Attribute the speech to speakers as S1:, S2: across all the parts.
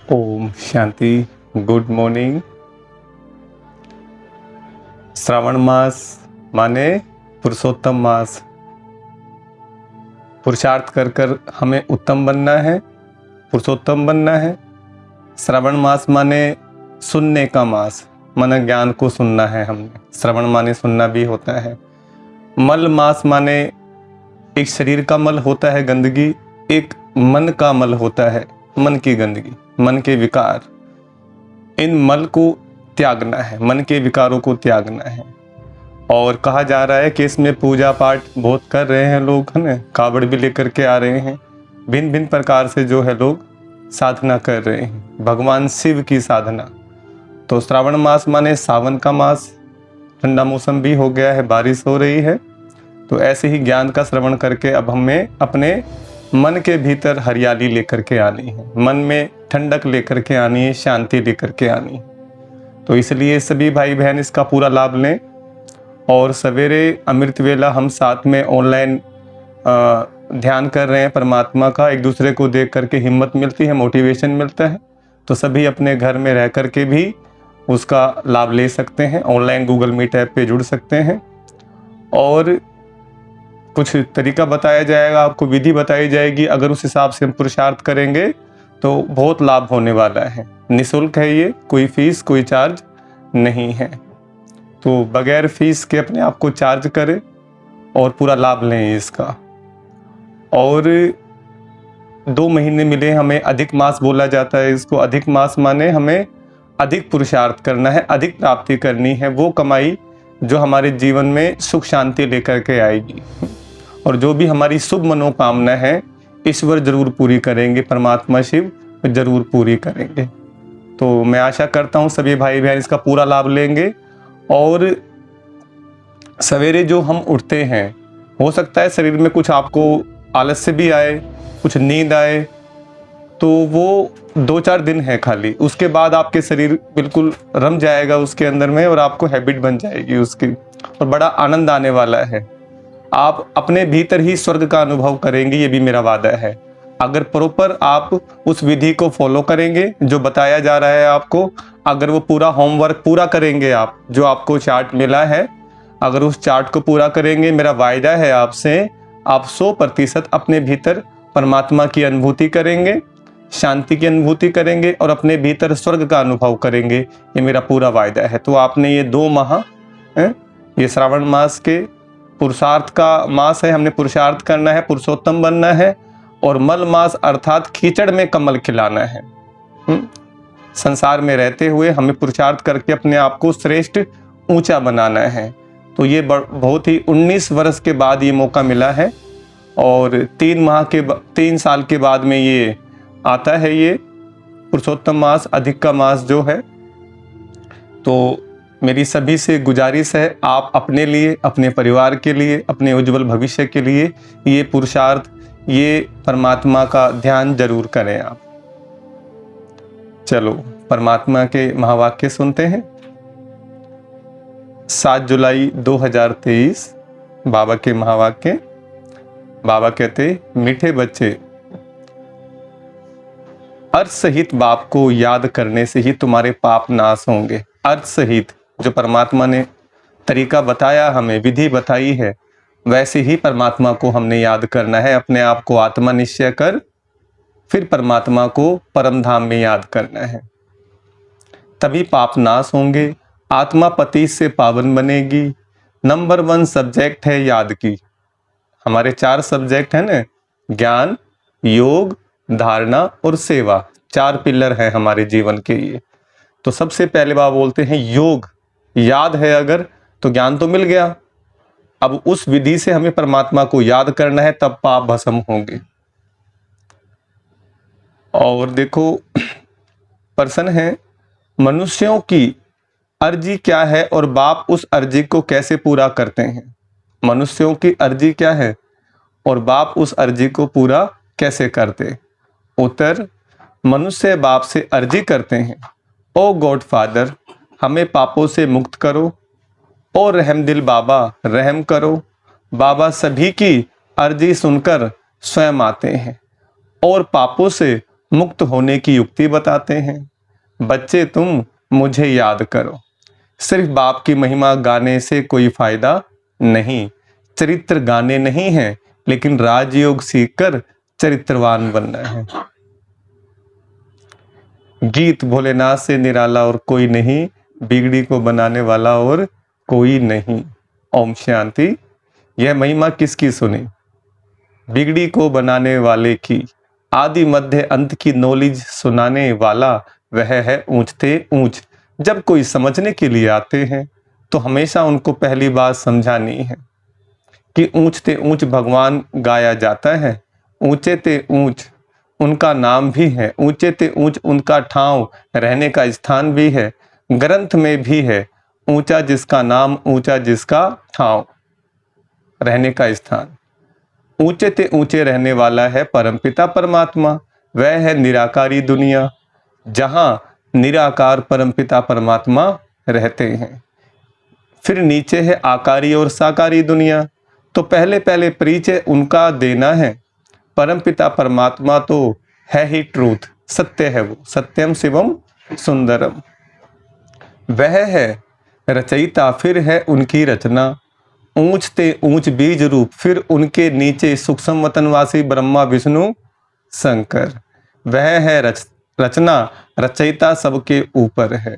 S1: ओम शांति। Good morning. Shravan मास माने पुरुषोत्तम मास। पुरुषार्थ कर कर हमें उत्तम बनना है, पुरुषोत्तम बनना है। श्रावण मास माने सुनने का मास, माने ज्ञान को सुनना है हमने। श्रवण माने सुनना भी होता है। मल मास माने एक शरीर का मल होता है गंदगी, एक मन का मल होता है, मन की गंदगी, मन के विकार। इन मल को त्यागना है, मन के विकारों को त्यागना है। और कहा जा रहा है कि इसमें पूजा पाठ बहुत कर रहे हैं लोग, है ना, कावड़ भी लेकर के आ रहे हैं, भिन्न भिन्न प्रकार से जो है लोग साधना कर रहे हैं, भगवान शिव की साधना। तो श्रावण मास माने सावन का मास, ठंडा मौसम भी हो गया है, बारिश हो रही है। तो ऐसे ही ज्ञान का श्रवण करके अब हमें अपने मन के भीतर हरियाली लेकर के आनी है, मन में ठंडक लेकर के आनी है, शांति लेकर के आनी है। तो इसलिए सभी भाई बहन इसका पूरा लाभ लें। और सवेरे अमृत वेला हम साथ में ऑनलाइन ध्यान कर रहे हैं परमात्मा का, एक दूसरे को देख करके हिम्मत मिलती है, मोटिवेशन मिलता है। तो सभी अपने घर में रह करके भी उसका लाभ ले सकते हैं। ऑनलाइन गूगल मीट ऐप पे जुड़ सकते हैं और कुछ तरीका बताया जाएगा, आपको विधि बताई जाएगी। अगर उस हिसाब से हम पुरुषार्थ करेंगे तो बहुत लाभ होने वाला है। निःशुल्क है ये, कोई फीस कोई चार्ज नहीं है। तो बगैर फीस के अपने आप को चार्ज करें और पूरा लाभ लें इसका। और 2 महीने मिले हमें, अधिक मास बोला जाता है इसको। अधिक मास माने हमें अधिक पुरुषार्थ करना है, अधिक प्राप्ति करनी है, वो कमाई जो हमारे जीवन में सुख शांति लेकर के आएगी। और जो भी हमारी शुभ मनोकामना है ईश्वर जरूर पूरी करेंगे, परमात्मा शिव जरूर पूरी करेंगे। तो मैं आशा करता हूँ सभी भाई बहन इसका पूरा लाभ लेंगे। और सवेरे जो हम उठते हैं, हो सकता है शरीर में कुछ आपको आलस्य भी आए, कुछ नींद आए, तो वो 2-4 दिन है खाली, उसके बाद आपके शरीर बिल्कुल रम जाएगा उसके अंदर में और आपको हैबिट बन जाएगी उसकी, और बड़ा आनंद आने वाला है। आप अपने भीतर ही स्वर्ग का अनुभव करेंगे, ये भी मेरा वादा है। अगर प्रॉपर आप उस विधि को फॉलो करेंगे जो बताया जा रहा है आपको, अगर वो पूरा होमवर्क पूरा करेंगे, आप जो आपको चार्ट मिला है, अगर उस चार्ट को पूरा करेंगे, मेरा वायदा है आपसे, आप 100% अपने भीतर परमात्मा की अनुभूति करेंगे, शांति की अनुभूति करेंगे और अपने भीतर स्वर्ग का अनुभव करेंगे। ये मेरा पूरा वायदा है। तो आपने ये 2 माह, ये श्रावण मास के पुरुषार्थ का मास है, हमने पुरुषार्थ करना है, पुरुषोत्तम बनना है। और मल मास अर्थात कीचड़ में कमल खिलाना है। संसार में रहते हुए हमें पुरुषार्थ करके अपने आप को श्रेष्ठ ऊंचा बनाना है। तो ये बहुत ही 19 वर्ष के बाद ये मौका मिला है और 3 साल के बाद में ये आता है, ये पुरुषोत्तम मास, अधिक का मास जो है। तो मेरी सभी से गुजारिश है, आप अपने लिए, अपने परिवार के लिए, अपने उज्जवल भविष्य के लिए ये पुरुषार्थ, ये परमात्मा का ध्यान जरूर करें आप। चलो परमात्मा के महावाक्य सुनते हैं। 7 जुलाई 2023 बाबा के महावाक्य। बाबा कहते, मीठे बच्चे, अर्थ सहित बाप को याद करने से ही तुम्हारे पाप नाश होंगे। अर्थ सहित, जो परमात्मा ने तरीका बताया, हमें विधि बताई है, वैसे ही परमात्मा को हमने याद करना है। अपने आप को आत्मा निश्चय कर फिर परमात्मा को परम धाम में याद करना है, तभी पाप नाश होंगे, आत्मा पति से पावन बनेगी। नंबर 1 सब्जेक्ट है याद की। हमारे 4 सब्जेक्ट है ना, ज्ञान, योग, धारणा और सेवा, 4 पिलर हैं हमारे जीवन के लिए। तो सबसे पहले बात बोलते हैं योग। याद है अगर, तो ज्ञान तो मिल गया। अब उस विधि से हमें परमात्मा को याद करना है, तब पाप भस्म होंगे। और देखो, प्रश्न है, मनुष्यों की अर्जी क्या है और बाप उस अर्जी को कैसे पूरा करते हैं। मनुष्यों की अर्जी क्या है और बाप उस अर्जी को पूरा कैसे करते। उत्तर, मनुष्य बाप से अर्जी करते हैं, ओ गॉड फादर हमें पापों से मुक्त करो, ओ रहमदिल बाबा रहम करो। बाबा सभी की अर्जी सुनकर स्वयं आते हैं और पापों से मुक्त होने की युक्ति बताते हैं। बच्चे तुम मुझे याद करो, सिर्फ बाप की महिमा गाने से कोई फायदा नहीं। चरित्र गाने नहीं है, लेकिन राजयोग सीखकर चरित्रवान बनना है। गीत भोलेनाथ से निराला और कोई नहीं, बिगड़ी को बनाने वाला और कोई नहीं। ओम शांति। यह महिमा किसकी सुनी? बिगड़ी को बनाने वाले की। आदि मध्य अंत की नॉलेज सुनाने वाला वह है ऊंचते ऊंच। जब कोई समझने के लिए आते हैं तो हमेशा उनको पहली बात समझानी है कि ऊंचते ऊंच भगवान गाया जाता है। ऊंचे ते ऊंच उनका नाम भी है, ऊंचे ते ऊंच उनका ठाव रहने का स्थान भी है। ग्रंथ में भी है, ऊंचा जिसका नाम, ऊंचा जिसका ठाव रहने का स्थान। ऊंचे ते ऊंचे रहने वाला है परमपिता परमात्मा। वह है निराकारी दुनिया, जहां निराकार परमपिता परमात्मा रहते हैं। फिर नीचे है आकारी और साकारी दुनिया। तो पहले पहले परिचय उनका देना है। परमपिता परमात्मा तो है ही ट्रूथ, सत्य है वो, सत्यम शिवम सुंदरम। वह है रचयिता, फिर है उनकी रचना। ऊंच ते ऊंच बीज रूप, फिर उनके नीचे सूक्ष्म वतनवासी ब्रह्मा विष्णु शंकर। वह है रचना, रचयिता सबके ऊपर है।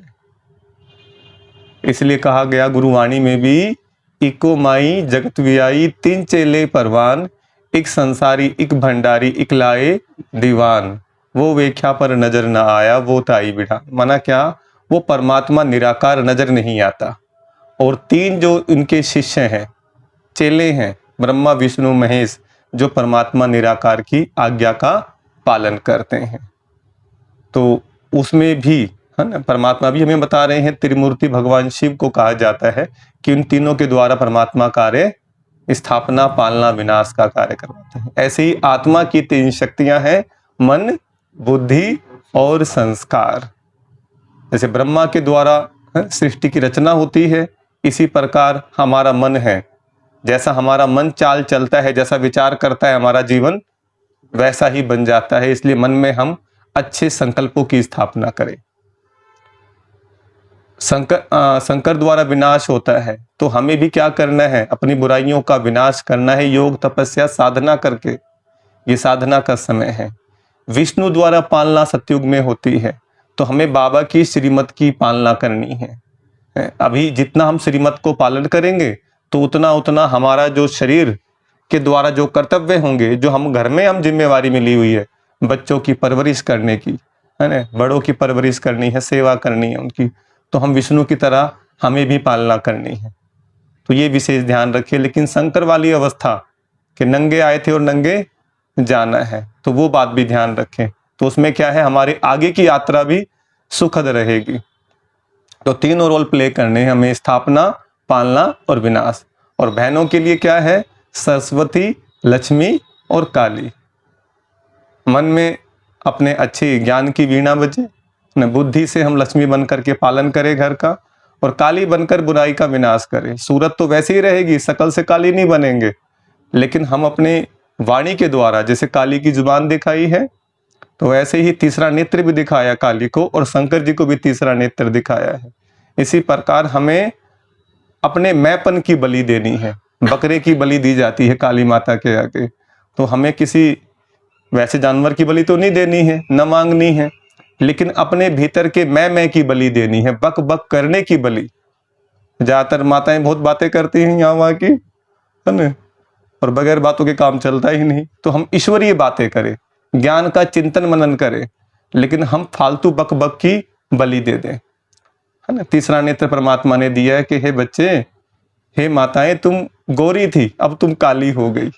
S1: इसलिए कहा गया गुरुवाणी में भी, इको माई जगत वियाई, तीन चेले परवान, एक संसारी एक भंडारी एक लाए दीवान। वो वेख्या पर नजर न आया, वो ताई बिठान। माना क्या? वो परमात्मा निराकार नजर नहीं आता। और तीन जो इनके शिष्य हैं, चेले हैं, ब्रह्मा विष्णु महेश, जो परमात्मा निराकार की आज्ञा का पालन करते हैं। तो उसमें भी है ना, परमात्मा भी हमें बता रहे हैं, त्रिमूर्ति भगवान शिव को कहा जाता है कि उन तीनों के द्वारा परमात्मा कार्य स्थापना, पालना, विनाश का कार्य करवाते हैं। ऐसे ही आत्मा की तीन शक्तियां हैं, मन, बुद्धि और संस्कार। जैसे ब्रह्मा के द्वारा सृष्टि की रचना होती है, इसी प्रकार हमारा मन है। जैसा हमारा मन चाल चलता है, जैसा विचार करता है, हमारा जीवन वैसा ही बन जाता है। इसलिए मन में हम अच्छे संकल्पों की स्थापना करें। शंकर द्वारा विनाश होता है, तो हमें भी क्या करना है? अपनी बुराइयों का विनाश करना है, योग तपस्या साधना करके। ये साधना का समय है। विष्णु द्वारा पालना सतयुग में होती है, तो हमें बाबा की श्रीमत की पालना करनी है। अभी जितना हम श्रीमत को पालन करेंगे, तो उतना उतना हमारा जो शरीर के द्वारा जो कर्तव्य होंगे, जो हम घर में हम जिम्मेवारी मिली हुई है, बच्चों की परवरिश करने की, है ना, बड़ों की परवरिश करनी है, सेवा करनी है उनकी, तो हम विष्णु की तरह हमें भी पालना करनी है। तो ये विशेष ध्यान रखिए। लेकिन शंकर वाली अवस्था कि नंगे आए थे और नंगे जाना है, तो वो बात भी ध्यान रखें। तो उसमें क्या है, हमारी आगे की यात्रा भी सुखद रहेगी। तो तीनों रोल प्ले करने हैं हमें, स्थापना, पालना और विनाश। और बहनों के लिए क्या है? सरस्वती, लक्ष्मी और काली। मन में अपने अच्छे ज्ञान की वीणा बजे, न बुद्धि से हम लक्ष्मी बनकर के पालन करें घर का, और काली बनकर बुराई का विनाश करें। सूरत तो वैसे ही रहेगी, शकल से काली नहीं बनेंगे, लेकिन हम अपने वाणी के द्वारा, जैसे काली की जुबान दिखाई है, तो ऐसे ही तीसरा नेत्र भी दिखाया काली को, और शंकर जी को भी तीसरा नेत्र दिखाया है। इसी प्रकार हमें अपने मैंपन की बलि देनी है। बकरे की बलि दी जाती है काली माता के आगे, तो हमें किसी वैसे जानवर की बलि तो नहीं देनी है, न मांगनी है, लेकिन अपने भीतर के मैं की बलि देनी है, बक बक करने की बलि। ज्यादातर माताएं बहुत बातें करती हैं यहाँ वहाँ की, है ना, और बगैर बातों के काम चलता ही नहीं। तो हम ईश्वरीय बातें करें, ज्ञान का चिंतन मनन करें, लेकिन हम फालतू बक बक की बलि दे दें, है ना। तीसरा नेत्र परमात्मा ने दिया है कि हे बच्चे, हे माताएं, तुम गोरी थी, अब तुम काली हो गई।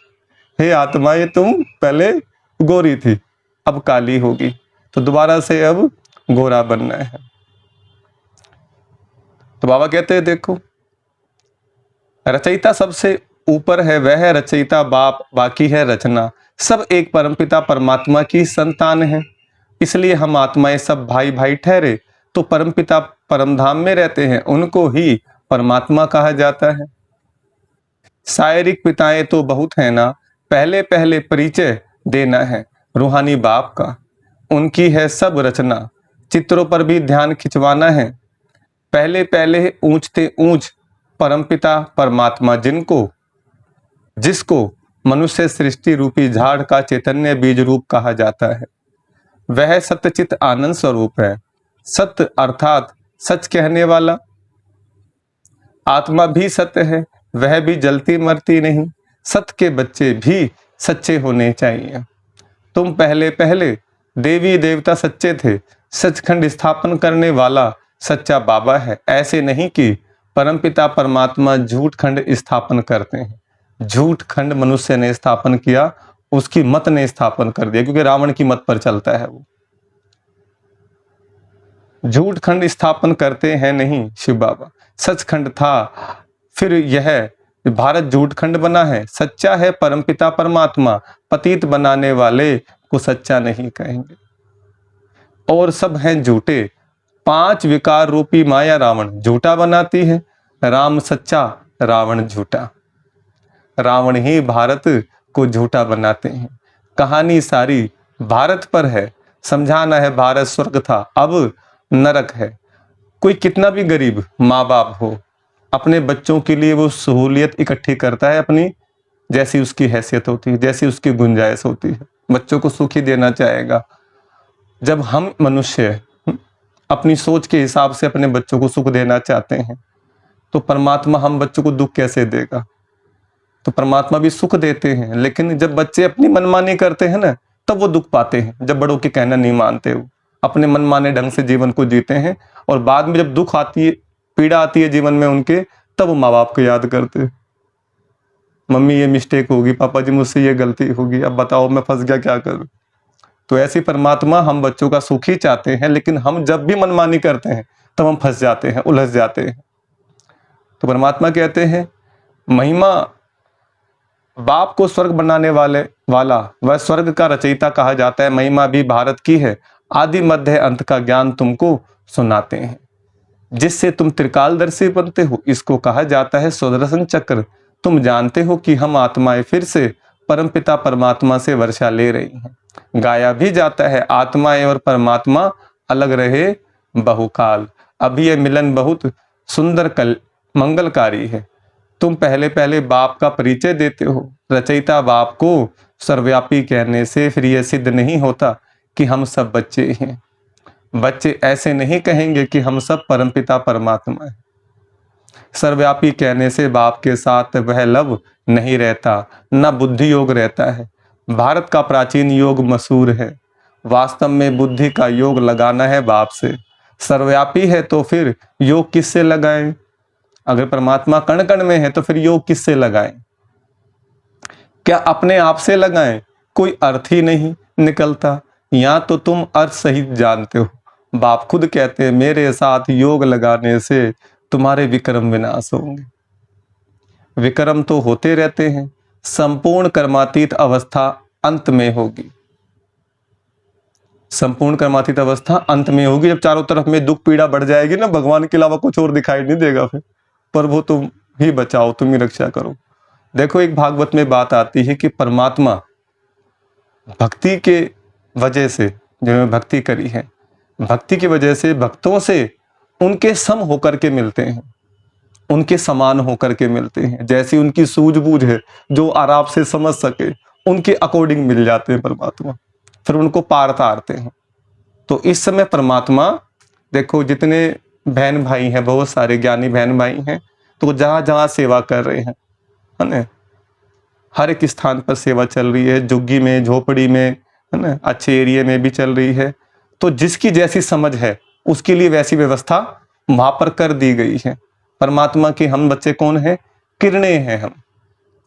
S1: हे आत्माएं, तुम पहले गोरी थी, अब काली होगी, तो दोबारा से अब गोरा बनना है। तो बाबा कहते हैं, देखो, रचयिता सबसे ऊपर है, वह है रचयिता बाप, बाकी है रचना। सब एक परमपिता परमात्मा की संतान है। इसलिए हम आत्माएं सब भाई भाई ठहरे, तो परमपिता परमधाम में रहते हैं, उनको ही परमात्मा कहा जाता है। शारीरिक पिताएं तो बहुत है ना, पहले पहले परिचय देना है रूहानी बाप का। उनकी है सब रचना, चित्रों पर भी ध्यान खिंचवाना है। पहले पहले ऊंचते ऊंच परमपिता परमात्मा जिसको मनुष्य सृष्टि रूपी झाड़ का चैतन्य बीज रूप कहा जाता है, वह सत्यचित आनंद स्वरूप है। सत्य अर्थात सच कहने वाला। आत्मा भी सत्य है, वह भी जलती मरती नहीं। सत्य के बच्चे भी सच्चे होने चाहिए। तुम पहले पहले देवी देवता सच्चे थे, सचखंड स्थापन करने वाला सच्चा बाबा है। ऐसे नहीं कि परमपिता परमात्मा झूठ खंड स्थापन करते हैं। झूठ खंड मनुष्य ने स्थापन किया, उसकी मत ने स्थापन कर दिया, क्योंकि रावण की मत पर चलता है वो। झूठ खंड स्थापन करते हैं नहीं शिव बाबा, सचखंड था, फिर यह भारत झूठ खंड बना है। सच्चा है परमपिता परमात्मा, पतित बनाने वाले को सच्चा नहीं कहेंगे। और सब हैं झूठे, 5 विकार रूपी माया रावण झूठा बनाती है। राम सच्चा, रावण झूठा। रावण ही भारत को झूठा बनाते हैं। कहानी सारी भारत पर है, समझाना है भारत स्वर्ग था अब नरक है। कोई कितना भी गरीब माँ बाप हो, अपने बच्चों के लिए वो सहूलियत इकट्ठी करता है अपनी, जैसी उसकी हैसियत होती है, जैसी उसकी गुंजाइश होती है। बच्चों को सुख ही देना चाहेगा। जब हम मनुष्य अपनी सोच के हिसाब से अपने बच्चों को सुख देना चाहते हैं, तो परमात्मा हम बच्चों को दुख कैसे देगा? तो परमात्मा भी सुख देते हैं, लेकिन जब बच्चे अपनी मनमानी करते हैं ना, तब वो दुख पाते हैं। जब बड़ों के कहना नहीं मानते, हो अपने मनमाने ढंग से जीवन को जीते हैं, और बाद में जब दुख आती है, पीड़ा आती है जीवन में उनके, तब वो माँ बाप को याद करते हैं। मम्मी ये मिस्टेक होगी, पापा जी मुझसे ये गलती होगी, अब बताओ मैं फंस गया, क्या करूं? तो ऐसी परमात्मा हम बच्चों का सुख ही चाहते हैं, लेकिन हम जब भी मनमानी करते हैं तब हम फंस जाते हैं, उलझ जाते हैं। तो परमात्मा कहते हैं महिमा बाप को स्वर्ग बनाने वाला वह स्वर्ग का रचयिता कहा जाता है। महिमा भी भारत की है, आदि मध्य अंत का ज्ञान तुमको सुनाते हैं, जिससे तुम त्रिकालदर्शी बनते हो। इसको कहा जाता है सुदर्शन चक्र। तुम जानते हो कि हम आत्माएं फिर से परमपिता परमात्मा से वर्षा ले रही हैं। गाया भी जाता है आत्माएं और परमात्मा अलग रहे बहुकाल, अभी यह मिलन बहुत सुंदर मंगलकारी है। तुम पहले पहले बाप का परिचय देते हो। रचयिता बाप को सर्वव्यापी कहने से फिर यह सिद्ध नहीं होता कि हम सब बच्चे हैं। बच्चे ऐसे नहीं कहेंगे कि हम सब परमपिता परमात्मा है। सर्वव्यापी कहने से बाप के साथ वह लव नहीं रहता, न बुद्धि योग रहता है। भारत का प्राचीन योग मशहूर है, वास्तव में बुद्धि का योग लगाना है बाप से। सर्वव्यापी है तो फिर योग किससे लगाएं? अगर परमात्मा कण कण में है तो फिर योग किससे लगाएं? क्या अपने आप से लगाएं? कोई अर्थ ही नहीं निकलता। या तो तुम अर्थ सही जानते हो। बाप खुद कहते हैं मेरे साथ योग लगाने से तुम्हारे विक्रम विनाश होंगे। विक्रम तो होते रहते हैं, संपूर्ण कर्मातीत अवस्था अंत में होगी। संपूर्ण कर्मातीत अवस्था अंत में होगी, जब चारों तरफ में दुख पीड़ा बढ़ जाएगी ना, भगवान के अलावा कुछ और दिखाई नहीं देगा फिर। प्रभु तुम ही बचाओ, तुम ही रक्षा करो। देखो एक भागवत में बात आती है कि परमात्मा भक्ति के वजह से, जिन्होंने भक्ति करी है, भक्ति की वजह से भक्तों से उनके सम होकर के मिलते हैं, उनके समान होकर के मिलते हैं। जैसी उनकी सूझबूझ है, जो आराम से समझ सके, उनके अकॉर्डिंग मिल जाते हैं परमात्मा, फिर उनको पार तारते हैं। तो इस समय परमात्मा देखो जितने बहन भाई हैं, बहुत सारे ज्ञानी बहन भाई हैं, तो जहां जहां सेवा कर रहे हैं, है ना, हर एक स्थान पर सेवा चल रही है, झुग्गी में, झोपड़ी में, है ना, अच्छे एरिया में भी चल रही है। तो जिसकी जैसी समझ है उसके लिए वैसी व्यवस्था वहां पर कर दी गई है। परमात्मा के हम बच्चे कौन हैं? किरणें हैं हम।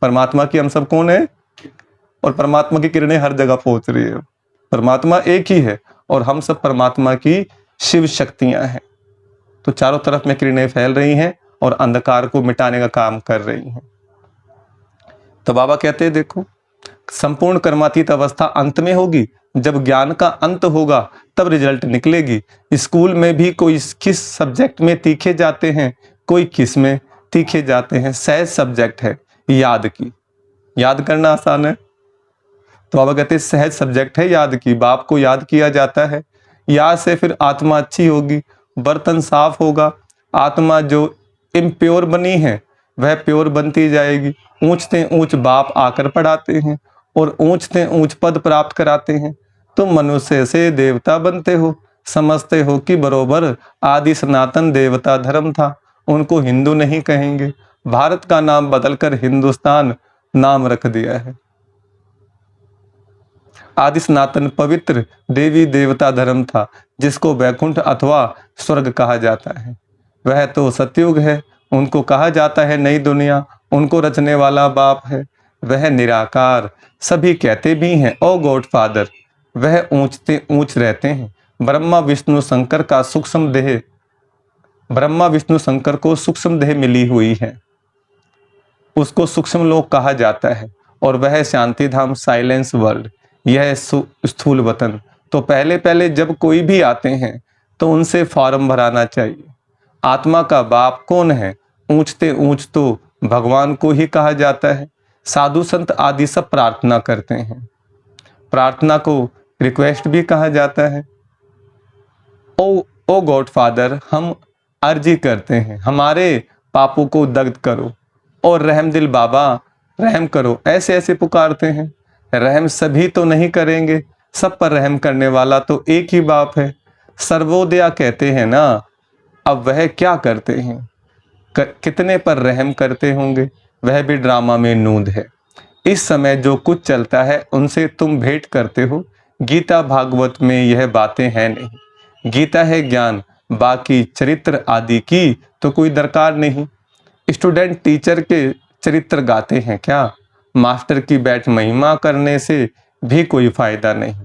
S1: परमात्मा की हम सब कौन है? और परमात्मा की किरणें हर जगह पहुंच रही है। परमात्मा एक ही है और हम सब परमात्मा की शिव शक्तियां हैं। तो चारों तरफ में किरणें फैल रही हैं और अंधकार को मिटाने का काम कर रही हैं। तो बाबा कहते हैं देखो संपूर्ण कर्मातीत अवस्था अंत में होगी, जब ज्ञान का अंत होगा तब रिजल्ट निकलेगी। स्कूल में भी कोई किस सब्जेक्ट में तीखे जाते हैं, कोई किस में तीखे जाते हैं। सहज सब्जेक्ट है याद की, याद करना आसान है। तो बाबा कहते हैं सहज सब्जेक्ट है याद की, बाप को याद किया जाता है, याद से फिर आत्मा अच्छी होगी, बर्तन साफ होगा, आत्मा जो इम्प्योर बनी है वह प्योर बनती जाएगी। ऊंचते ऊंच बाप आकर पढ़ाते हैं और ऊंचते ऊंच पद प्राप्त कराते हैं। तुम मनुष्य से देवता बनते हो, समझते हो कि बरोबर आदि सनातन देवता धर्म था, उनको हिंदू नहीं कहेंगे, भारत का नाम बदलकर हिंदुस्तान नाम रख दिया है। आदि सनातन पवित्र देवी देवता धर्म था जिसको वैकुंठ अथवा स्वर्ग कहा जाता है, वह तो सतयुग है, उनको कहा जाता है नई दुनिया, उनको रचने वाला बाप है, वह निराकार, सभी कहते भी हैं ओ गॉड फादर, वह ऊंचते ऊंच रहते हैं। ब्रह्मा विष्णु शंकर का सूक्ष्म देह, ब्रह्मा विष्णु शंकर को सूक्ष्म देह मिली हुई है, उसको सूक्ष्म लोक कहा जाता है, और वह शांति धाम साइलेंस वर्ल्ड, यह स्थूल वतन। तो पहले पहले जब कोई भी आते हैं तो उनसे फॉर्म भराना चाहिए, आत्मा का बाप कौन है, ऊंचते ऊंच तो भगवान को ही कहा जाता है। साधु संत आदि सब प्रार्थना करते हैं, प्रार्थना को रिक्वेस्ट भी कहा जाता है। ओ गॉड फादर, हम अर्जी करते हैं, हमारे पापों को दग्ध करो, और रहम दिल बाबा रहम करो, ऐसे ऐसे पुकारते हैं। रहम सभी तो नहीं करेंगे, सब पर रहम करने वाला तो एक ही बाप है। सर्वोदया कहते हैं ना, अब वह क्या करते हैं, कितने पर रहम करते होंगे, वह भी ड्रामा में नूंद है। इस समय जो कुछ चलता है उनसे तुम भेंट करते हो, गीता भागवत में यह बातें हैं नहीं। गीता है ज्ञान, बाकी चरित्र आदि की तो कोई दरकार नहीं। स्टूडेंट टीचर के चरित्र गाते हैं क्या, मास्टर की बैठ महिमा करने से भी कोई फायदा नहीं।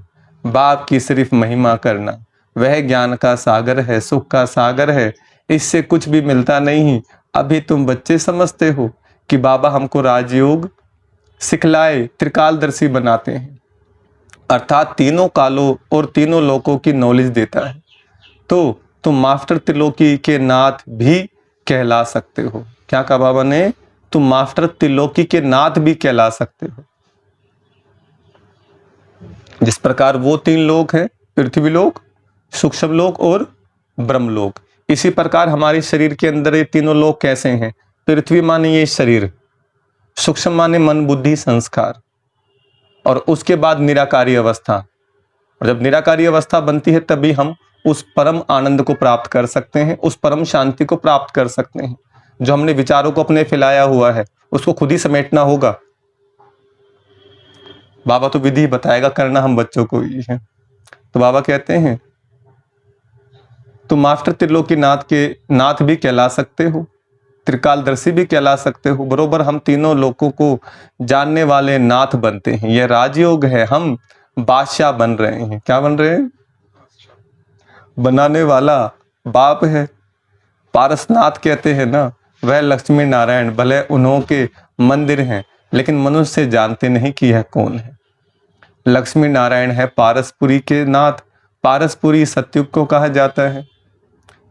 S1: बाप की सिर्फ महिमा करना, वह ज्ञान का सागर है, सुख का सागर है, इससे कुछ भी मिलता नहीं। अभी तुम बच्चे समझते हो कि बाबा हमको राजयोग सिखलाए, त्रिकालदर्शी बनाते हैं, अर्थात तीनों कालों और तीनों लोकों की नॉलेज देता है, तो तुम मास्टर त्रिलोकी के नाथ भी कहला सकते हो। क्या कहा बाबा ने, तुम मास्टर त्रिलोकी के नाथ भी कहला सकते हो। जिस प्रकार वो तीन लोक हैं, पृथ्वी लोक, सूक्ष्म लोक और ब्रह्म लोक, इसी प्रकार हमारे शरीर के अंदर ये तीनों लोक कैसे हैं। पृथ्वी माने ये शरीर, सूक्ष्म माने मन बुद्धि संस्कार, और उसके बाद निराकारी अवस्था। और जब निराकारी अवस्था बनती है तभी हम उस परम आनंद को प्राप्त कर सकते हैं, उस परम शांति को प्राप्त कर सकते हैं। जो हमने विचारों को अपने फैलाया हुआ है उसको खुद ही समेटना होगा। बाबा तो विधि बताएगा, करना हम बच्चों को ही है। तो बाबा कहते हैं तुम मास्टर त्रिलोकी नाथ के नाथ भी कहला सकते हो, त्रिकालदर्शी भी कहला सकते हो, बरोबर हम तीनों लोकों को जानने वाले नाथ बनते हैं। यह राजयोग है, हम बादशाह बन रहे हैं। क्या बन रहे हैं, बनाने वाला बाप है। पारसनाथ कहते हैं ना, वह लक्ष्मी नारायण, भले उन्हों के मंदिर हैं लेकिन मनुष्य जानते नहीं कि यह कौन है। लक्ष्मी नारायण है पारसपुरी के नाथ, पारसपुरी सतयुग को कहा जाता है।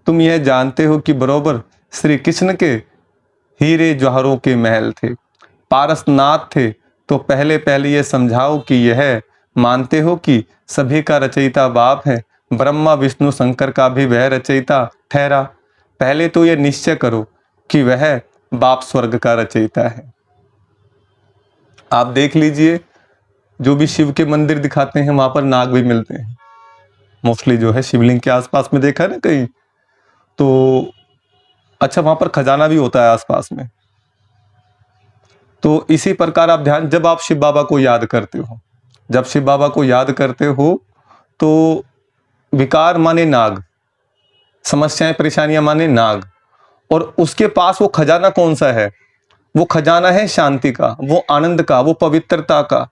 S1: तुम यह जानते हो कि बरोबर श्री कृष्ण के हीरे जवाहरों के महल थे, पारसनाथ थे, तो पहले पहले यह समझाओ कि यह मानते हो कि सभी का रचयिता बाप है, ब्रह्मा विष्णु शंकर का भी वह रचयिता ठहरा। पहले तो यह निश्चय करो कि वह बाप स्वर्ग का रचयिता है। आप देख लीजिए, जो भी शिव के मंदिर दिखाते हैं वहां पर नाग भी मिलते हैं, मोस्टली जो है शिवलिंग के आसपास में देखा है ना कहीं, तो अच्छा वहां पर खजाना भी होता है आसपास में। तो इसी प्रकार आप ध्यान, जब आप शिव बाबा को याद करते हो, जब शिव बाबा को याद करते हो तो विकार माने नाग, समस्याएं परेशानियां माने नाग, और उसके पास वो खजाना कौन सा है, वो खजाना है शांति का, वो आनंद का, वो पवित्रता का,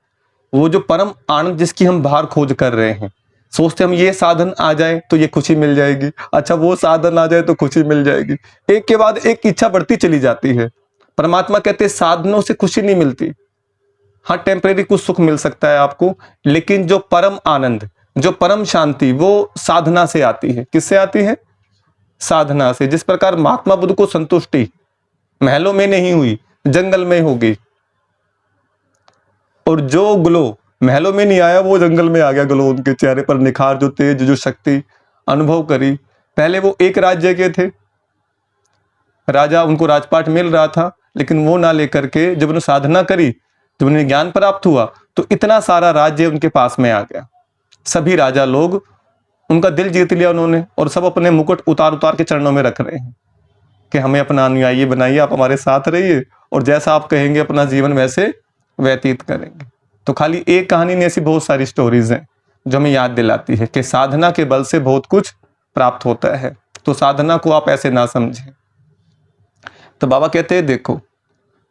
S1: वो जो परम आनंद जिसकी हम बाहर खोज कर रहे हैं। सोचते हम ये साधन आ जाए तो ये खुशी मिल जाएगी, अच्छा वो साधन आ जाए तो खुशी मिल जाएगी, एक के बाद एक इच्छा बढ़ती चली जाती है। परमात्मा कहते हैं साधनों से खुशी नहीं मिलती, हाँ टेम्परेरी कुछ सुख मिल सकता है आपको, लेकिन जो परम आनंद, जो परम शांति वो साधना से आती है। किससे आती है, साधना से। जिस प्रकार महात्मा बुद्ध को संतुष्टि महलों में नहीं हुई, जंगल में होगी, और जो ग्लो महलों में नहीं आया, वो जंगल में आ गया। गलो उनके चेहरे पर निखार, जो तेज, जो शक्ति अनुभव करी। पहले वो एक राज्य के थे, राजा, उनको राजपाट मिल रहा था, लेकिन वो ना लेकर के जब उन्होंने साधना करी, जब उन्हें ज्ञान प्राप्त हुआ, तो इतना सारा राज्य उनके पास में आ गया। सभी राजा लोग उनका दिल जीत लिया उन्होंने, और सब अपने मुकुट उतार उतार के चरणों में रख रहे हैं कि हमें अपना अनुयायी बनाइए, आप हमारे साथ रहिए, और जैसा आप कहेंगे अपना जीवन वैसे व्यतीत करेंगे। तो खाली एक कहानी नहीं, ऐसी बहुत सारी स्टोरीज हैं जो हमें याद दिलाती है कि साधना के बल से बहुत कुछ प्राप्त होता है। तो साधना को आप ऐसे ना समझें। तो बाबा कहते हैं, देखो,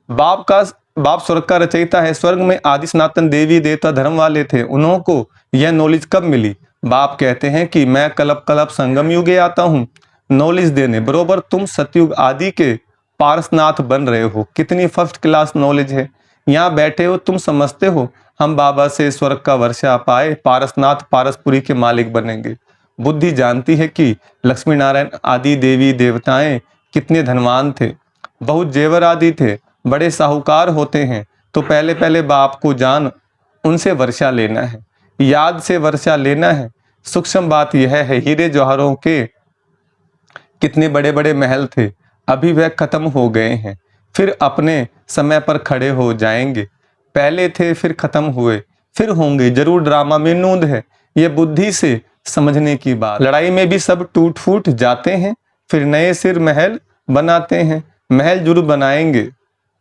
S1: बाप स्वर्ग का रचयिता है। स्वर्ग में आदि सनातन देवी देवता धर्म वाले थे। उनको यह नॉलेज कब मिली? बाप कहते हैं कि मैं कल्प कल्प संगम युगे आता हूँ नॉलेज देने। बरोबर तुम सतयुग आदि के पारसनाथ बन रहे हो। कितनी फर्स्ट क्लास नॉलेज है। यहाँ बैठे हो, तुम समझते हो हम बाबा से स्वर्ग का वर्षा पाए, पारसनाथ पारसपुरी के मालिक बनेंगे। बुद्धि जानती है कि लक्ष्मी नारायण आदि देवी देवताएं कितने धनवान थे, बहुत जेवर आदि थे, बड़े साहूकार होते हैं। तो पहले पहले बाप को जान, उनसे वर्षा लेना है, याद से वर्षा लेना है। सूक्ष्म बात यह है, हीरे जवाहरों के कितने बड़े बड़े महल थे, अभी वह खत्म हो गए हैं, फिर अपने समय पर खड़े हो जाएंगे। पहले थे, फिर खत्म हुए, फिर होंगे, जरूर ड्रामा में नूंद है। यह बुद्धि से समझने की बात। लड़ाई में भी सब टूट फूट जाते हैं, फिर नए सिर महल बनाते हैं। महल जरूर बनाएंगे,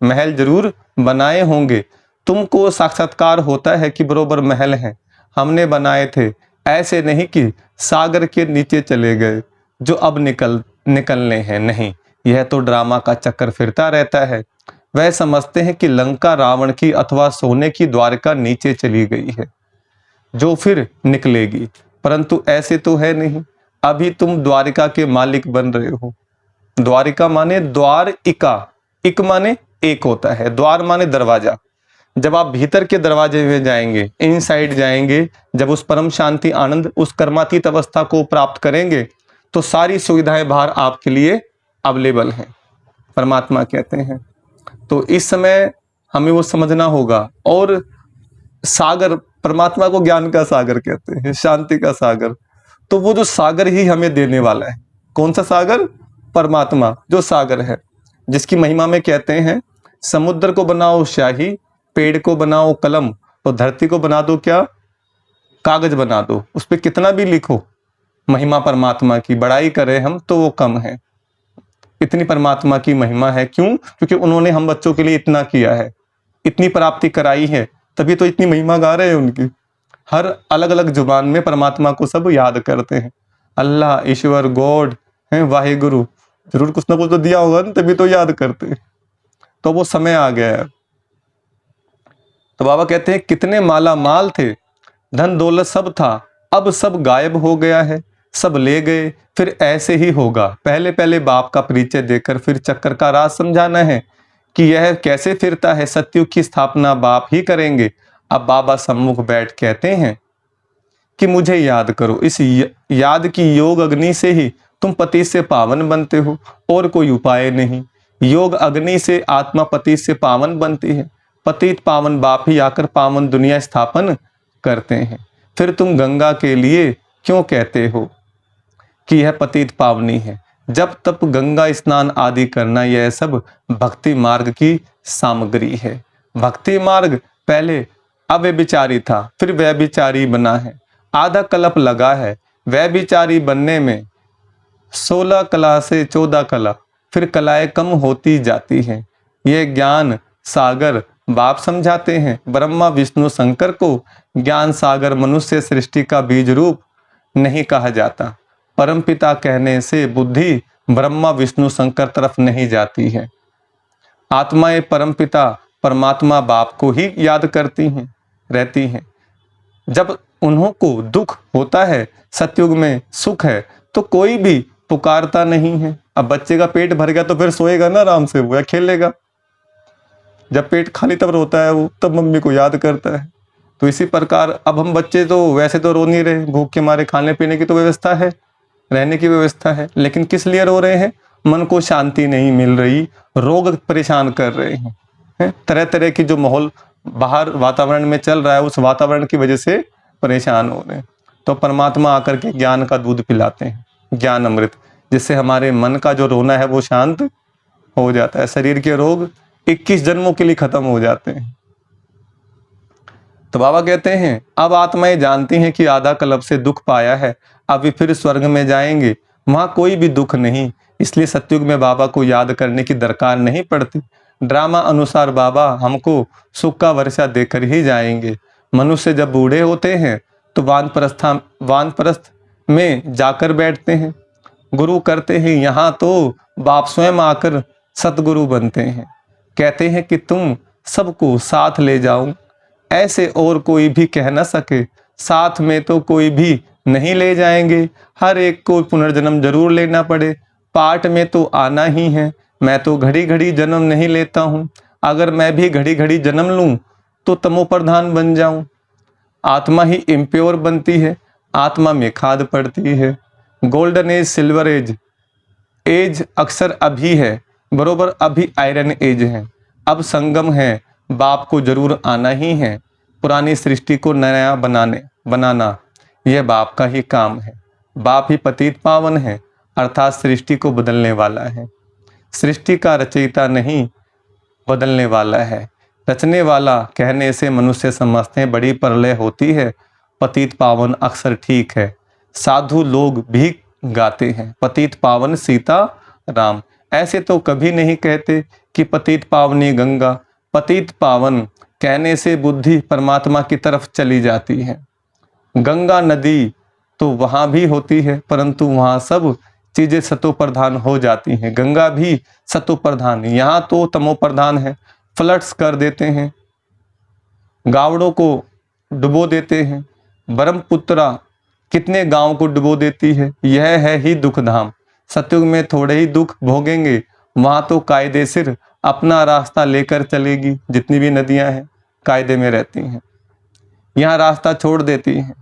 S1: महल जरूर बनाए होंगे। तुमको साक्षात्कार होता है कि बरोबर महल हैं, हमने बनाए थे। ऐसे नहीं कि सागर के नीचे चले गए जो अब निकलने हैं। नहीं, यह तो ड्रामा का चक्कर फिरता रहता है। वह समझते हैं कि लंका रावण की अथवा सोने की द्वारका नीचे चली गई है जो फिर निकलेगी, परंतु ऐसे तो है नहीं। अभी तुम द्वारिका के मालिक बन रहे हो। द्वारिका माने द्वार, इक माने एक होता है, द्वार माने दरवाजा। जब आप भीतर के दरवाजे में जाएंगे, इनसाइड जाएंगे, जब उस परम शांति आनंद, उस कर्मातीत अवस्था को प्राप्त करेंगे, तो सारी सुविधाएं बाहर आपके लिए अवेलेबल हैं, परमात्मा कहते हैं। तो इस समय हमें वो समझना होगा। और सागर, परमात्मा को ज्ञान का सागर कहते हैं, शांति का सागर। तो वो जो सागर ही हमें देने वाला है। कौन सा सागर? परमात्मा जो सागर है, जिसकी महिमा में कहते हैं, समुद्र को बनाओ शाही, पेड़ को बनाओ कलम, तो धरती को बना दो क्या? कागज बना दो। उस पर कितना भी लिखो, महिमा परमात्मा की बड़ाई करें हम तो वो कम है। इतनी परमात्मा की महिमा है। क्यों? क्योंकि उन्होंने हम बच्चों के लिए इतना किया है, इतनी प्राप्ति कराई है, तभी तो इतनी महिमा गा रहे हैं उनकी। हर अलग अलग जुबान में परमात्मा को सब याद करते हैं। अल्लाह, ईश्वर, गॉड है, वाहिगुरु, जरूर कुछ ना कुछ तो दिया होगा ना, तभी तो याद करते हैं। तो वो समय आ गया है। तो बाबा कहते हैं, कितने माला माल थे, धन दौलत सब था, अब सब गायब हो गया है, सब ले गए, फिर ऐसे ही होगा। पहले पहले बाप का परिचय देकर फिर चक्कर का राज समझाना है कि यह कैसे फिरता है। सतयुग की स्थापना बाप ही करेंगे। अब बाबा सम्मुख बैठ कहते हैं कि मुझे याद करो। इस याद की योग अग्नि से ही तुम पति से पावन बनते हो, और कोई उपाय नहीं। योग अग्नि से आत्मा पति से पावन बनती है। पतित पावन बाप ही आकर पावन दुनिया स्थापन करते हैं। फिर तुम गंगा के लिए क्यों कहते हो कि यह पतित पावनी है? जब तप गंगा स्नान आदि करना, यह सब भक्ति मार्ग की सामग्री है। भक्ति मार्ग पहले अव्यभिचारी था, फिर व्यभिचारी बना है। आधा कल्प लगा है व्यभिचारी बनने में, 16 कला से 14 कला, फिर कलाएं कम होती जाती हैं। यह ज्ञान सागर बाप समझाते हैं। ब्रह्मा विष्णु शंकर को ज्ञान सागर मनुष्य सृष्टि का बीज रूप नहीं कहा जाता। परमपिता कहने से बुद्धि ब्रह्मा विष्णु शंकर तरफ नहीं जाती है। आत्माएं परमपिता परमात्मा बाप को ही याद करती हैं, रहती हैं। जब उन्हों को दुख होता है, सतयुग में सुख है, तो कोई भी पुकारता नहीं है। अब बच्चे का पेट भर गया तो फिर सोएगा ना आराम से, वो या खेलेगा। जब पेट खाली तब रोता है वो, तब मम्मी को याद करता है। तो इसी प्रकार अब हम बच्चे तो वैसे तो रो नहीं रहे, भूख के मारे, खाने पीने की तो व्यवस्था है, रहने की व्यवस्था है, लेकिन किस लिए रो रहे हैं? मन को शांति नहीं मिल रही, रोग परेशान कर रहे हैं, तरह तरह की जो माहौल बाहर वातावरण में चल रहा है, उस वातावरण की वजह से परेशान हो रहे हैं। तो परमात्मा आकर के ज्ञान का दूध पिलाते हैं, ज्ञान अमृत, जिससे हमारे मन का जो रोना है वो शांत हो जाता है। शरीर के रोग 21 जन्मों के लिए खत्म हो जाते हैं। तो बाबा कहते हैं अब आत्माएं जानती हैं कि आधा कल्प से दुख पाया है, अब वे फिर स्वर्ग में जाएंगे, वहां कोई भी दुख नहीं, इसलिए सतयुग में बाबा को याद करने की दरकार नहीं पड़ती। ड्रामा अनुसार बाबा हमको सुख का वर्षा देकर ही जाएंगे। मनुष्य जब बूढ़े होते हैं तो वानप्रस्थ में जाकर बैठते हैं, गुरु करते हैं। यहाँ तो बाप स्वयं आकर सतगुरु बनते हैं, कहते हैं कि तुम सबको साथ ले जाऊं, ऐसे और कोई भी कह न सके, साथ में तो कोई भी नहीं ले जाएंगे, हर एक को पुनर्जन्म जरूर लेना पड़े, पाठ में तो आना ही है। मैं तो घड़ी घड़ी जन्म नहीं लेता हूँ, अगर मैं भी घड़ी घड़ी जन्म लूं तो तमो प्रधान बन जाऊं। आत्मा ही इम्प्योर बनती है, आत्मा में खाद पड़ती है। Golden age, silver age, age अक्सर अभी है, बरोबर अभी आयरन एज है। अब संगम है, बाप को जरूर आना ही है। पुरानी सृष्टि को नया बनाना यह बाप का ही काम है। बाप ही पतित पावन है, अर्थात सृष्टि को बदलने वाला है। सृष्टि का रचयिता नहीं, बदलने वाला है। रचने वाला कहने से मनुष्य समझते हैं बड़ी प्रलय होती है, पतित पावन अक्सर ठीक है। साधु लोग भी गाते हैं पतित पावन सीता राम, ऐसे तो कभी नहीं कहते कि पतित पावनी गंगा। पतित पावन कहने से बुद्धि परमात्मा की तरफ चली जाती है। गंगा नदी तो वहां भी होती है, परंतु वहां सब चीजें सतो प्रधान हो जाती हैं। गंगा भी सतो प्रधान, यहाँ तो तमो प्रधान है। फ्लड्स कर देते हैं, गावड़ों को डुबो देते हैं। ब्रह्मपुत्रा कितने गांव को डुबो देती है। यह है ही दुख धाम। सतयुग में थोड़े ही दुख भोगेंगे, वहां तो कायदे सिर अपना रास्ता लेकर चलेगी। जितनी भी नदियां हैं कायदे में रहती हैं, यहाँ रास्ता छोड़ देती हैं,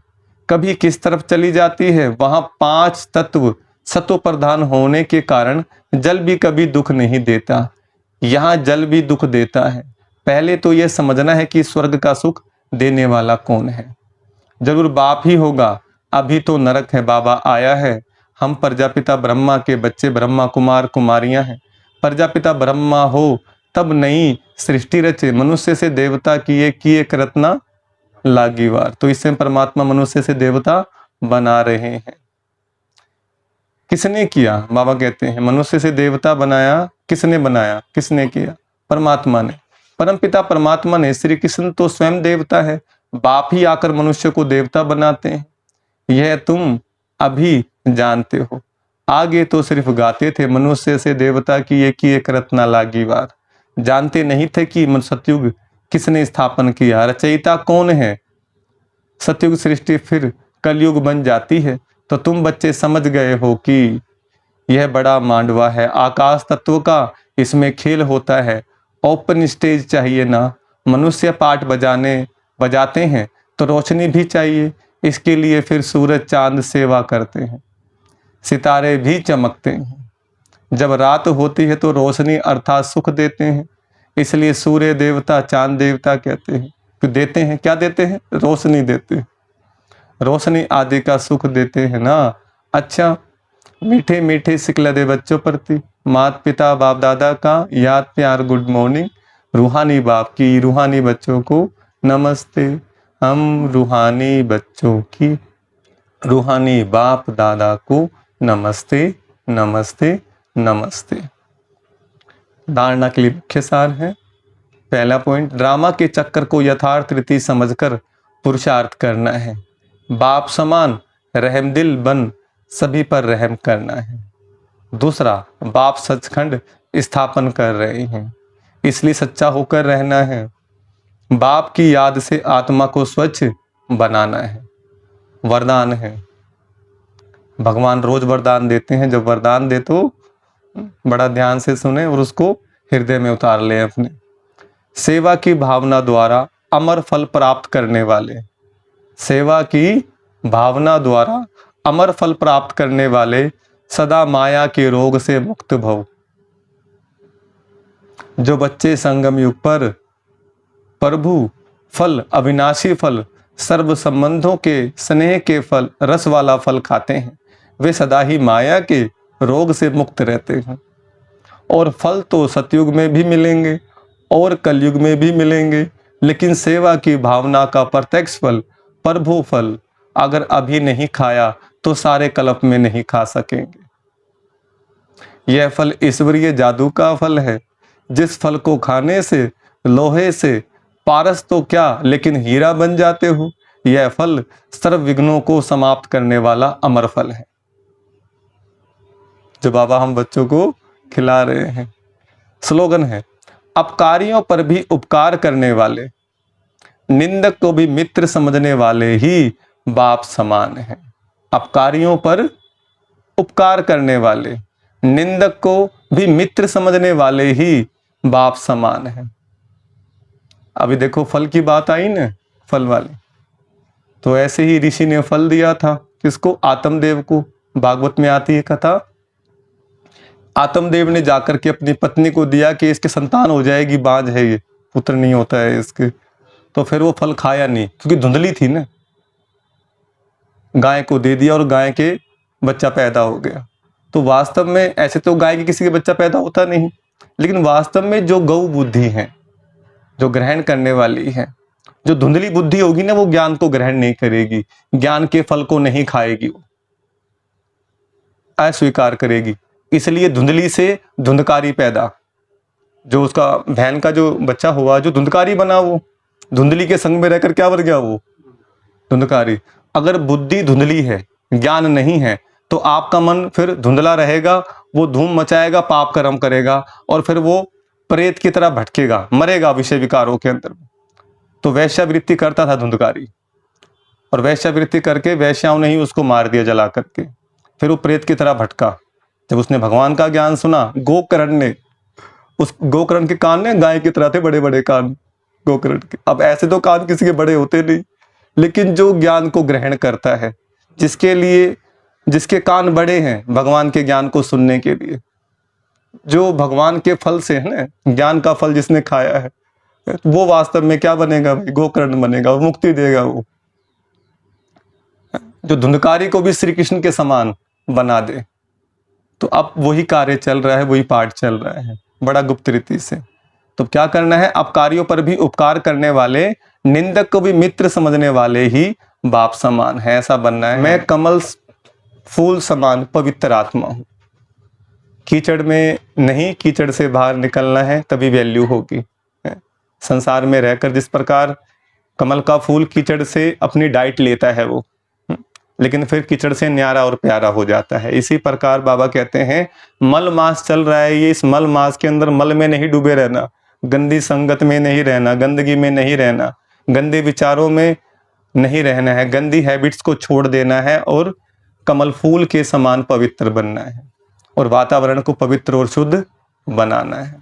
S1: कभी किस तरफ चली जाती है। वहां 5 तत्व सतो प्रधान होने के कारण जल भी कभी दुख नहीं देता, यहाँ जल भी दुख देता है। पहले तो यह समझना है कि स्वर्ग का सुख देने वाला कौन है, जरूर बाप ही होगा। अभी तो नरक है, बाबा आया है। हम प्रजापिता ब्रह्मा के बच्चे, ब्रह्मा कुमार कुमारियां हैं। प्रजापिता ब्रह्मा हो तब नई सृष्टि रचे, मनुष्य से देवता किए करतना लागी वार। तो इससे परमात्मा मनुष्य से देवता बना रहे हैं। किसने किया? बाबा कहते हैं मनुष्य से देवता बनाया। किसने बनाया? किसने किया? परमात्मा ने। परमपिता परमात्मा ने। श्री कृष्ण तो स्वयं देवता है, बाप ही आकर मनुष्य को देवता बनाते हैं। यह तुम अभी जानते हो, आगे तो सिर्फ गाते थे मनुष्य से देवता किए करतना लागी वार। जानते नहीं थे कि सतयुग किसने स्थापन किया, रचयिता कौन है। सतयुग सृष्टि फिर कलयुग बन जाती है तो तुम बच्चे समझ गए हो कि यह बड़ा मांडवा है, आकाश तत्व का इसमें खेल होता है। ओपन स्टेज चाहिए ना। मनुष्य पाठ बजाते हैं तो रोशनी भी चाहिए, इसके लिए फिर सूरज चांद सेवा करते हैं, सितारे भी चमकते हैं। जब रात होती है तो रोशनी अर्थात सुख देते हैं, इसलिए सूर्य देवता चांद देवता कहते हैं। तो देते हैं क्या? देते हैं रोशनी देते हैं, रोशनी आदि का सुख देते हैं ना। अच्छा, मीठे मीठे सिकला दे बच्चों प्रति, माता पिता बाप दादा का याद प्यार गुड मॉर्निंग। रूहानी बाप की, रूहानी बच्चों को नमस्ते। हम रूहानी बच्चों की, रूहानी बाप दादा को नमस्ते नमस्ते नमस्ते। धारणा के लिए मुख्य सार है। पहला पॉइंट, ड्रामा के चक्कर को यथार्थ रीति समझकर पुरुषार्थ करना है। बाप समान रहमदिल बन सभी पर रहम करना है। दूसरा, बाप सचखंड स्थापन कर रहे हैं, इसलिए सच्चा होकर रहना है। बाप की याद से आत्मा को स्वच्छ बनाना है। वरदान है, भगवान रोज वरदान देते हैं। जब वरदान दे तो बड़ा ध्यान से सुने और उसको हृदय में उतार ले अपने। सेवा की भावना द्वारा अमर फल प्राप्त करने वाले, सेवा की भावना द्वारा अमर फल प्राप्त करने वाले, सदा माया के रोग से मुक्त भव। जो बच्चे संगम युग पर प्रभु फल अविनाशी फल, सर्व संबंधों के स्नेह के फल, रस वाला फल खाते हैं। वे सदा ही माया के रोग से मुक्त रहते हैं। और फल तो सतयुग में भी मिलेंगे और कलयुग में भी मिलेंगे, लेकिन सेवा की भावना का प्रत्यक्ष फल, प्रभु फल, अगर अभी नहीं खाया तो सारे कल्प में नहीं खा सकेंगे। यह फल ईश्वरीय जादू का फल है, जिस फल को खाने से लोहे से पारस तो क्या लेकिन हीरा बन जाते हो। यह फल सर्व विघ्नों को समाप्त करने वाला अमर फल है, जो बाबा हम बच्चों को खिला रहे हैं। स्लोगन है, अपकारियों पर भी उपकार करने वाले, निंदक को भी मित्र समझने वाले ही बाप समान हैं। अपकारियों पर उपकार करने वाले, निंदक को भी मित्र समझने वाले ही बाप समान हैं। अभी देखो फल की बात आई ना, फल वाली, तो ऐसे ही ऋषि ने फल दिया था किसको? आत्मदेव को। भागवत में आती है कथा, आत्मदेव ने जाकर के अपनी पत्नी को दिया कि इसके संतान हो जाएगी, बांझ है ये, पुत्र नहीं होता है इसके। तो फिर वो फल खाया नहीं, क्योंकि धुंधली थी ना। गाय को दे दिया और गाय के बच्चा पैदा हो गया। तो वास्तव में ऐसे तो गाय के किसी के बच्चा पैदा होता नहीं, लेकिन वास्तव में जो गौ बुद्धि है, जो ग्रहण करने वाली है, जो धुंधली बुद्धि होगी ना, वो ज्ञान को ग्रहण नहीं करेगी, ज्ञान के फल को नहीं खाएगी, वो अस्वीकार करेगी। इसलिए धुंधली से धुंधकारी पैदा, जो उसका बहन का जो बच्चा हुआ, जो धुंधकारी बना, वो धुंधली के संग में रहकर क्या बन गया? वो धुंधकारी। अगर बुद्धि धुंधली है, ज्ञान नहीं है, तो आपका मन फिर धुंधला रहेगा, वो धूम मचाएगा, पाप कर्म करेगा और फिर वो प्रेत की तरह भटकेगा, मरेगा विषय विकारों के अंदर। तो वैश्यावृत्ति करता था धुंधकारी, और वैश्यावृत्ति करके वैश्याओं ने ही उसको मार दिया जला करके। फिर वो प्रेत की तरह भटका। जब उसने भगवान का ज्ञान सुना, गोकर्ण ने, उस गोकर्ण के कान ने गाय की तरह थे, बड़े बड़े कान गोकर्ण के। अब ऐसे तो कान किसी के बड़े होते नहीं, लेकिन जो ज्ञान को ग्रहण करता है, जिसके कान बड़े हैं भगवान के ज्ञान को सुनने के लिए, जो भगवान के फल से है ना, ज्ञान का फल जिसने खाया है, वो वास्तव में क्या बनेगा भाई? गोकर्ण बनेगा, वो मुक्ति देगा। वो जो धुंधकारी को भी श्री कृष्ण के समान बना दे। तो अब वही कार्य चल रहा है, वही पाठ चल रहा है, बड़ा गुप्त रीति से। तो क्या करना है? अपकारियों पर भी उपकार करने वाले, निंदक को भी मित्र समझने वाले ही बाप समान है, ऐसा बनना है। मैं कमल फूल समान पवित्र आत्मा हूं। कीचड़ में नहीं, कीचड़ से बाहर निकलना है, तभी वैल्यू होगी। संसार में रहकर जिस प्रकार कमल का फूल कीचड़ से अपनी डाइट लेता है वो, लेकिन फिर कीचड़ से न्यारा और प्यारा हो जाता है। इसी प्रकार बाबा कहते हैं, मल मास चल रहा है, ये इस मल मास के अंदर मल में नहीं डूबे रहना, गंदी संगत में नहीं रहना, गंदगी में नहीं रहना, गंदे विचारों में नहीं रहना है, गंदी हैबिट्स को छोड़ देना है और कमल फूल के समान पवित्र बनना है और वातावरण को पवित्र और शुद्ध बनाना है।